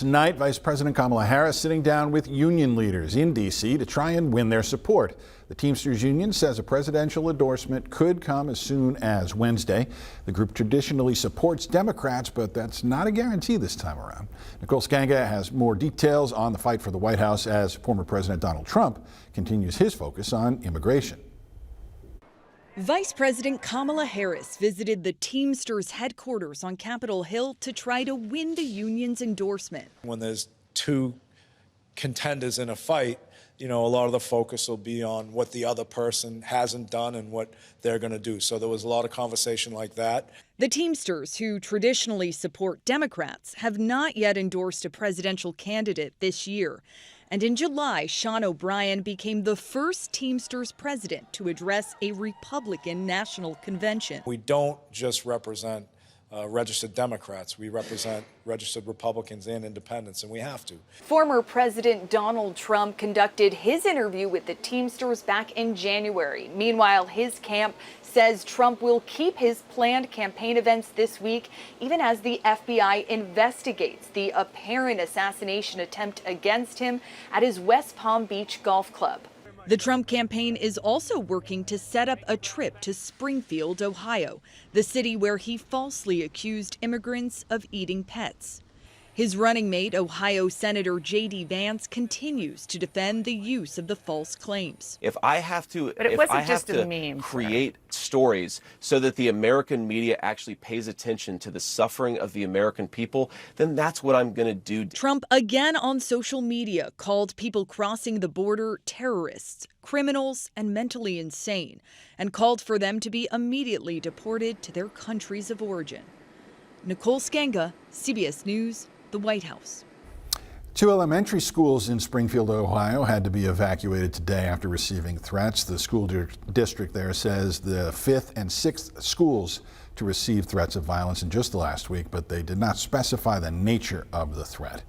Tonight, Vice President Kamala Harris sitting down with union leaders in D.C. to try and win their support. The Teamsters Union says a presidential endorsement could come as soon as Wednesday. The group traditionally supports Democrats, but that's not a guarantee this time around. Nicole Skanga has more details on the fight for the White House as former President Donald Trump continues his focus on immigration. Vice President Kamala Harris visited the Teamsters headquarters on Capitol Hill to try to win the union's endorsement. When there's two contenders in a fight, a lot of the focus will be on what the other person hasn't done and what they're going to do. So there was a lot of conversation like that. The Teamsters, who traditionally support Democrats, have not yet endorsed a presidential candidate this year. And in July, Sean O'Brien became the first Teamsters president to address a Republican national convention. We don't just represent registered Democrats. We represent registered Republicans and independents, and we have to. Former President Donald Trump conducted his interview with the Teamsters back in January. Meanwhile, his camp says Trump will keep his planned campaign events this week, even as the FBI investigates the apparent assassination attempt against him at his West Palm Beach golf club. The Trump campaign is also working to set up a trip to Springfield, Ohio, the city where he falsely accused immigrants of eating pets. His running mate, Ohio Senator J.D. Vance, continues to defend the use of the false claims. If I have to, meme, create stories so that the American media actually pays attention to the suffering of the American people, then that's what I'm going to do. Trump again on social media called people crossing the border terrorists, criminals, and mentally insane, and called for them to be immediately deported to their countries of origin. Nicole Skanga, CBS News, the White House. 2 elementary schools in Springfield, Ohio had to be evacuated today after receiving threats. The school district there says the 5th and 6th schools to receive threats of violence in just the last week, but they did not specify the nature of the threat.